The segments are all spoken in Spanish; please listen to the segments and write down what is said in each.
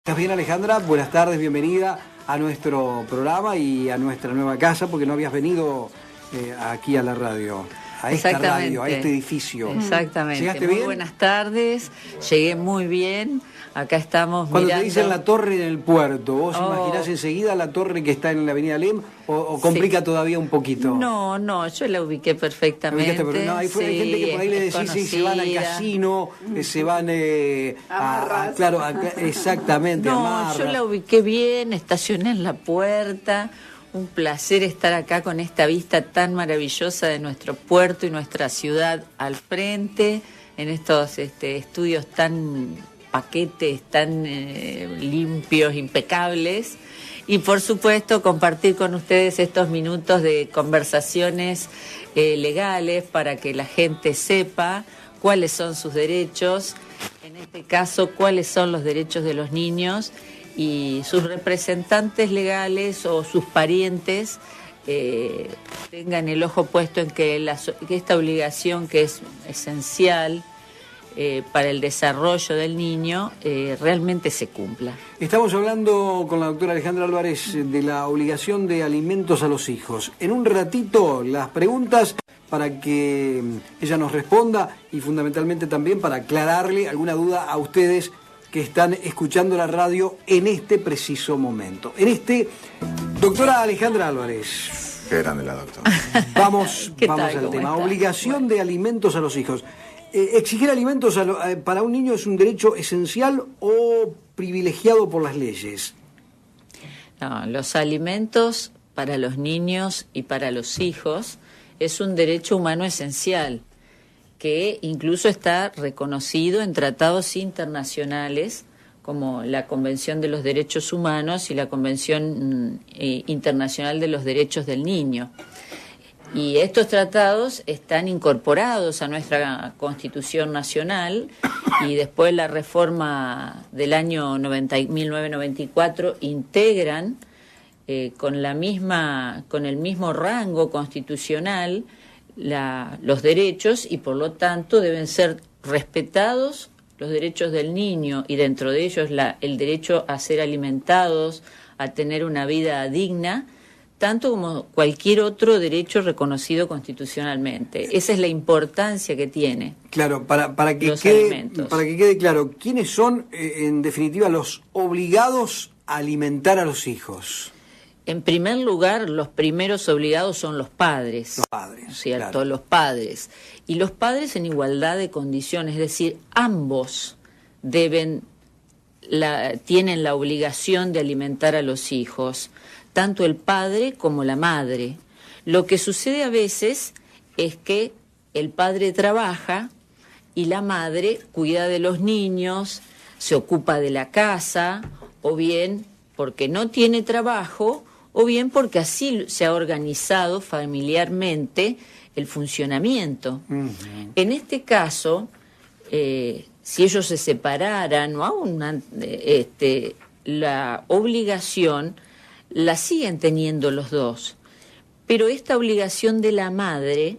¿Estás bien, Alejandra? Buenas tardes, bienvenida a nuestro programa y a nuestra nueva casa, porque no habías venido aquí a la radio, a esta radio, a este edificio. Exactamente. ¿Llegaste muy bien? Buenas tardes, llegué muy bien, acá estamos Cuando mirando... te dicen la torre en el puerto, ¿vos imaginás enseguida la torre que está en la avenida Lem o complica todavía un poquito? No, yo la ubiqué perfectamente. Pero no, hay gente que por ahí le decís y se van al casino, se van exactamente, No, amarras. yo la ubiqué bien, estacioné en la puerta. Un placer estar acá con esta vista tan maravillosa de nuestro puerto y nuestra ciudad al frente, en estos estudios paquetes tan limpios, impecables. Y por supuesto compartir con ustedes estos minutos de conversaciones legales para que la gente sepa cuáles son sus derechos, en este caso cuáles son los derechos de los niños, y sus representantes legales o sus parientes tengan el ojo puesto en que esta obligación, que es esencial para el desarrollo del niño, realmente se cumpla. Estamos hablando con la doctora Alejandra Álvarez de la obligación de alimentos a los hijos. En un ratito las preguntas para que ella nos responda y fundamentalmente también para aclararle alguna duda a ustedes que están escuchando la radio en este preciso momento. Doctora Alejandra Álvarez. Qué grande la doctora. Vamos al tema. ¿Cómo está? Obligación de alimentos a los hijos. ¿Exigir alimentos para un niño es un derecho esencial o privilegiado por las leyes? No, los alimentos para los niños y para los hijos es un derecho humano esencial, que incluso está reconocido en tratados internacionales como la Convención de los Derechos Humanos y la Convención Internacional de los Derechos del Niño. Y estos tratados están incorporados a nuestra Constitución Nacional, y después la reforma del año 1994 integran con el mismo rango constitucional los derechos, y por lo tanto deben ser respetados los derechos del niño, y dentro de ellos el derecho a ser alimentados, a tener una vida digna, tanto como cualquier otro derecho reconocido constitucionalmente. Esa es la importancia que tiene. Claro, para que quede claro, ¿quiénes son en definitiva los obligados a alimentar a los hijos? En primer lugar, los primeros obligados son los padres. Los padres, ¿cierto? Claro. Los padres. Y los padres en igualdad de condiciones, es decir, ambos tienen la obligación de alimentar a los hijos, tanto el padre como la madre. Lo que sucede a veces es que el padre trabaja y la madre cuida de los niños, se ocupa de la casa, o bien porque no tiene trabajo, o bien porque así se ha organizado familiarmente el funcionamiento. Uh-huh. En este caso, si ellos se separaran o aún la obligación la siguen teniendo los dos, pero esta obligación de la madre,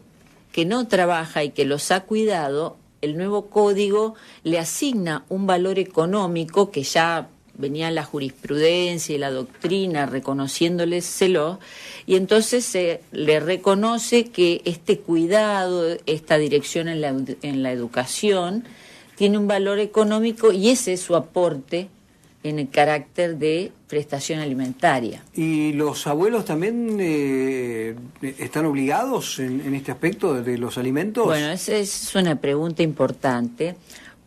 que no trabaja y que los ha cuidado, el nuevo código le asigna un valor económico que ya venía la jurisprudencia y la doctrina reconociéndoleselo, y entonces se le reconoce que este cuidado, esta dirección en la educación, tiene un valor económico, y ese es su aporte en el carácter de prestación alimentaria. ¿Y los abuelos también están obligados en este aspecto de los alimentos? Bueno, esa es una pregunta importante,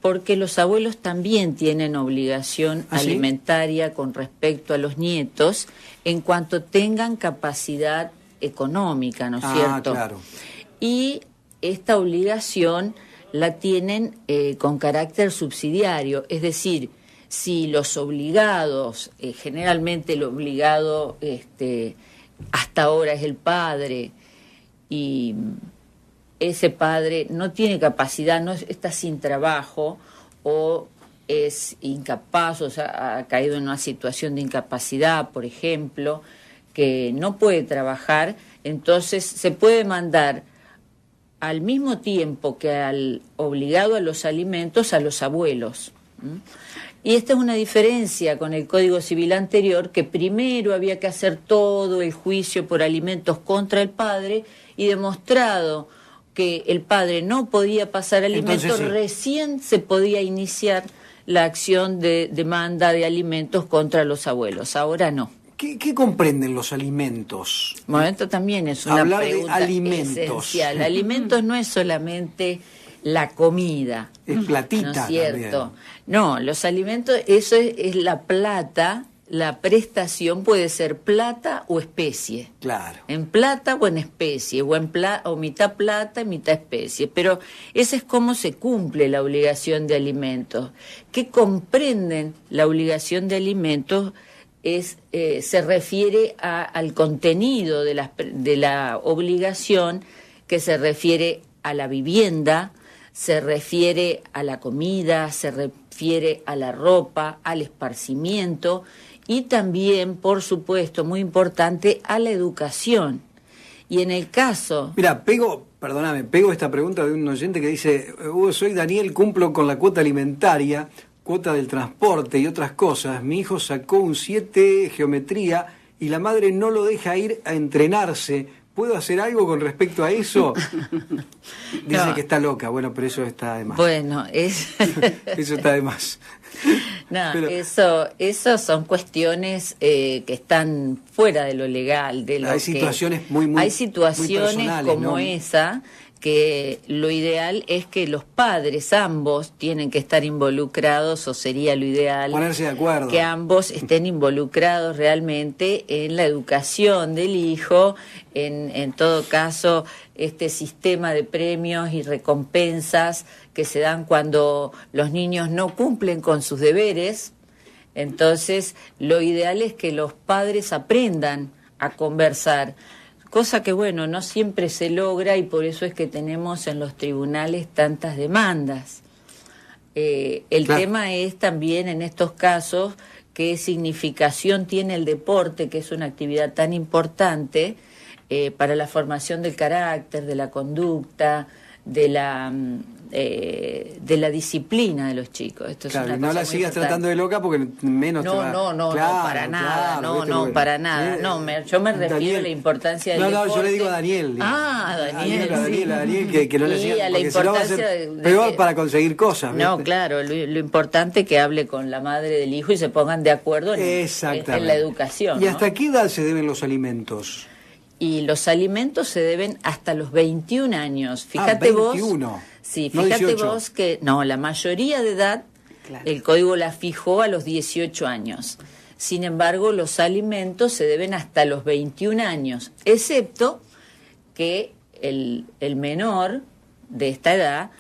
porque los abuelos también tienen obligación alimentaria con respecto a los nietos, en cuanto tengan capacidad económica, ¿no es cierto? Claro. Y esta obligación la tienen con carácter subsidiario, es decir, si los obligados, generalmente el obligado hasta ahora es el padre, y ese padre no tiene capacidad, no está sin trabajo, o es incapaz, o sea, ha caído en una situación de incapacidad, por ejemplo, que no puede trabajar, entonces se puede mandar al mismo tiempo que al obligado a los alimentos a los abuelos. Y esta es una diferencia con el Código Civil anterior, que primero había que hacer todo el juicio por alimentos contra el padre y demostrado que el padre no podía pasar alimentos, Entonces, sí, recién se podía iniciar la acción de demanda de alimentos contra los abuelos. Ahora no. ¿Qué comprenden los alimentos? Bueno, esto también es una Hablar pregunta de alimentos. esencial. Alimentos no es solamente la comida. Es platita, ¿no es cierto? también. No, los alimentos, eso es la plata, la prestación puede ser plata o especie. Claro. En plata o en especie, o mitad plata y mitad especie. Pero ese es cómo se cumple la obligación de alimentos. ¿Qué comprenden la obligación de alimentos? Se refiere al contenido de la obligación, que se refiere a la vivienda, se refiere a la comida, se refiere a la ropa, al esparcimiento y también, por supuesto, muy importante, a la educación. Y en el caso... Mira, pego esta pregunta de un oyente que dice: Hugo, soy Daniel, cumplo con la cuota alimentaria, cuota del transporte y otras cosas. Mi hijo sacó un 7 geometría y la madre no lo deja ir a entrenarse. ¿Puedo hacer algo con respecto a eso? Dice No. que está loca. Bueno, pero eso está de más. Bueno, Eso está de más. No, Pero- eso son cuestiones que están fuera de lo legal. Hay situaciones muy hay situaciones muy personales, como ¿no? esa, que lo ideal es que los padres, ambos, tienen que estar involucrados, o sería lo ideal. Ponerse de acuerdo. Que ambos estén involucrados realmente en la educación del hijo, en todo caso, este sistema de premios y recompensas que se dan cuando los niños no cumplen con sus deberes. Entonces, lo ideal es que los padres aprendan a conversar, cosa que, bueno, no siempre se logra, y por eso es que tenemos en los tribunales tantas demandas. El Claro. tema es también en estos casos qué significación tiene el deporte, que es una actividad tan importante para la formación del carácter, de la conducta, de la disciplina de los chicos. Esto Claro, es una y no cosa la muy sigas importante. tratando de loca porque menos te va... No, Claro, para nada, claro, ¿viste? Porque- para nada. Yo me refiero Daniel. a la importancia del No, deporte. yo le digo a Daniel. Ah, Daniel. Daniel, que no le Y sigas, a la porque si no va a importancia ser de peor que- para conseguir cosas. No, ¿viste? claro, lo importante es que hable con la madre del hijo y se pongan de acuerdo Exactamente. en la educación. ¿Y ¿no? hasta qué edad se deben los alimentos? Y los alimentos se deben hasta los 21 años. Fíjate 21. vos. Sí, No fíjate 18. vos que la mayoría de edad, Claro. el código la fijó a los 18 años. Sin embargo, los alimentos se deben hasta los 21 años, excepto que el menor de esta edad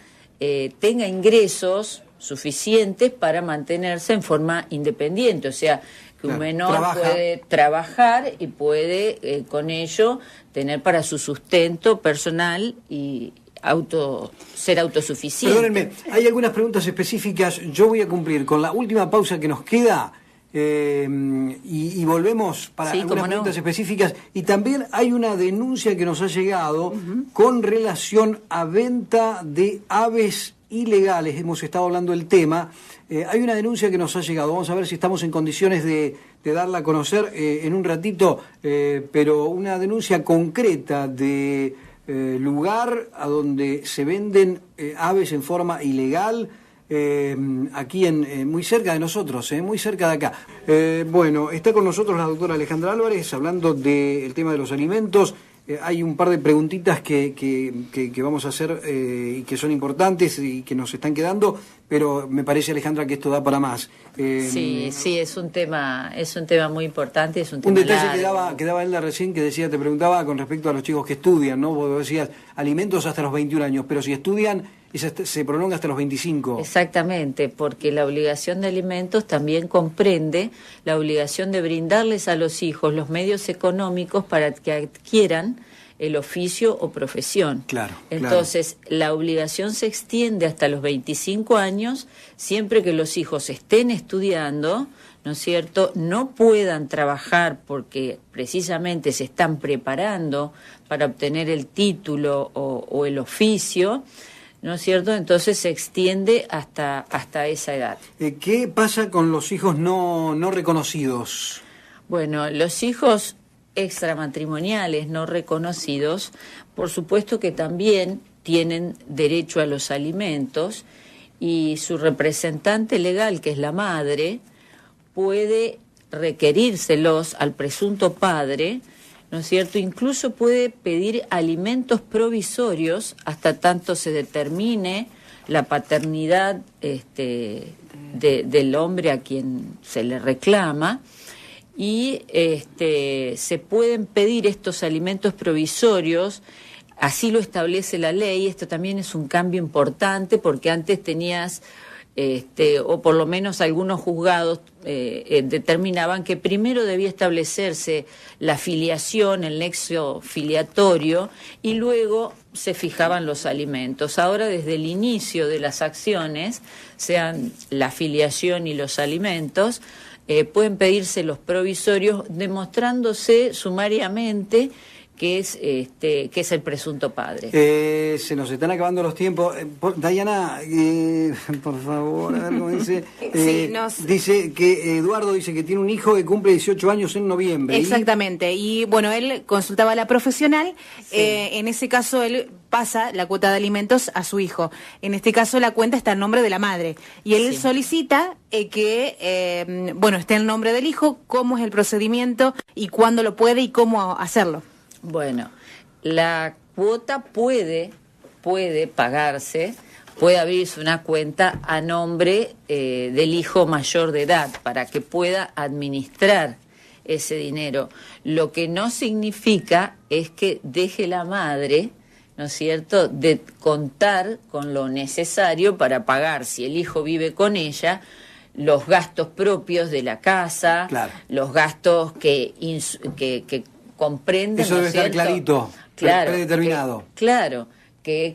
tenga ingresos suficientes para mantenerse en forma independiente. O sea, que un Claro, menor trabaja. puede trabajar y puede con ello tener para su sustento personal y ser autosuficiente. Perdónenme, hay algunas preguntas específicas. Yo voy a cumplir con la última pausa que nos queda y volvemos para Sí, algunas cómo no. preguntas específicas. Y también hay una denuncia que nos ha llegado con relación a venta de aves ilegales. Hemos estado hablando del tema. Hay una denuncia que nos ha llegado. Vamos a ver si estamos en condiciones de darla a conocer en un ratito, pero una denuncia concreta de lugar a donde se venden aves en forma ilegal, aquí muy cerca de nosotros, muy cerca de acá. Bueno, está con nosotros la doctora Alejandra Álvarez hablando del tema de los alimentos. Hay un par de preguntitas que vamos a hacer y que son importantes y que nos están quedando, pero me parece, Alejandra, que esto da para más. Sí, es un tema muy importante, es un tema Un detalle largo. que daba Elda recién, que decía, te preguntaba con respecto a los chicos que estudian, ¿no? Vos decías alimentos hasta los 21 años, pero si estudian, se prolonga hasta los 25. Exactamente, porque la obligación de alimentos también comprende la obligación de brindarles a los hijos los medios económicos para que adquieran el oficio o profesión. Claro, Entonces, la obligación se extiende hasta los 25 años, siempre que los hijos estén estudiando, ¿no es cierto?, no puedan trabajar porque precisamente se están preparando para obtener el título o el oficio. ¿no es cierto? Entonces se extiende hasta esa edad. ¿Qué pasa con los hijos no reconocidos? Bueno, los hijos extramatrimoniales no reconocidos, por supuesto que también tienen derecho a los alimentos, y su representante legal, que es la madre, puede requerírselos al presunto padre, ¿no es cierto? Incluso puede pedir alimentos provisorios hasta tanto se determine la paternidad del hombre a quien se le reclama, y se pueden pedir estos alimentos provisorios. Así lo establece la ley. Esto también es un cambio importante, porque antes tenías, o por lo menos algunos juzgados determinaban que primero debía establecerse la filiación, el nexo filiatorio, y luego se fijaban los alimentos. Ahora, desde el inicio de las acciones, sean la filiación y los alimentos, pueden pedirse los provisorios, demostrándose sumariamente que es el presunto padre. Se nos están acabando los tiempos. Dayana, por favor, a ver cómo dice. Dice que Eduardo dice que tiene un hijo que cumple 18 años en noviembre. Exactamente. Y bueno, él consultaba a la profesional. Sí. En ese caso, él pasa la cuota de alimentos a su hijo. En este caso, la cuenta está en nombre de la madre. Y él solicita que, esté el nombre del hijo, cómo es el procedimiento y cuándo lo puede y cómo hacerlo. Bueno, la cuota puede pagarse, puede abrirse una cuenta a nombre del hijo mayor de edad para que pueda administrar ese dinero. Lo que no significa es que deje la madre, ¿no es cierto?, de contar con lo necesario para pagar, si el hijo vive con ella, los gastos propios de la casa, claro, los gastos que comprenden. Eso debe estar clarito, claro, predeterminado. Claro, que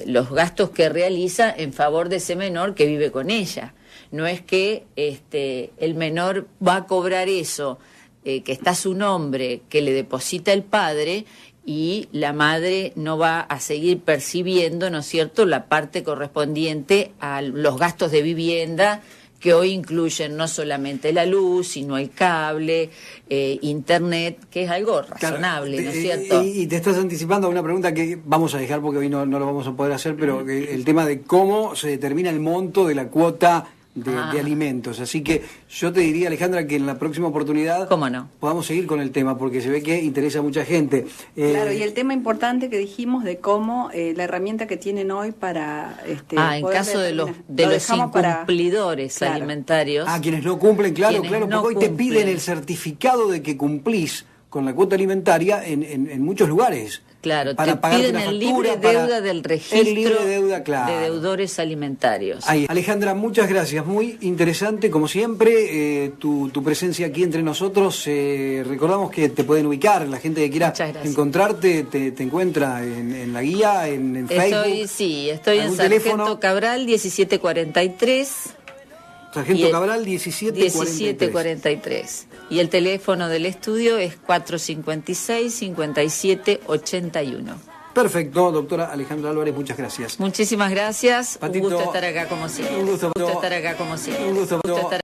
los gastos que realiza en favor de ese menor que vive con ella. No es que el menor va a cobrar eso, que está a su nombre, que le deposita el padre, y la madre no va a seguir percibiendo, ¿no es cierto?, la parte correspondiente a los gastos de vivienda, que hoy incluyen no solamente la luz, sino el cable, internet, que es algo razonable, ¿no es cierto? Y te estás anticipando a una pregunta que vamos a dejar porque hoy no lo vamos a poder hacer, pero el tema de cómo se determina el monto de la cuota de alimentos. Así que yo te diría, Alejandra, que en la próxima oportunidad podamos seguir con el tema, porque se ve que interesa a mucha gente. Claro, y el tema importante que dijimos de cómo la herramienta que tienen hoy para... en caso de los incumplidores alimentarios. Quienes no cumplen, claro, porque hoy te piden el certificado de que cumplís con la cuota alimentaria en muchos lugares. Claro, te piden el libre deuda del registro de deudores alimentarios. Ahí. Alejandra, muchas gracias, muy interesante, como siempre, tu presencia aquí entre nosotros. Recordamos que te pueden ubicar, la gente que quiera encontrarte, te encuentra en la guía, en Facebook. Estoy en Sargento Cabral 1743. Sargento Cabral 1743. Y el teléfono del estudio es 456-5781. Perfecto, doctora Alejandra Álvarez, muchas gracias. Muchísimas gracias. Patito, un gusto estar acá como siempre. Un gusto estar acá como siempre.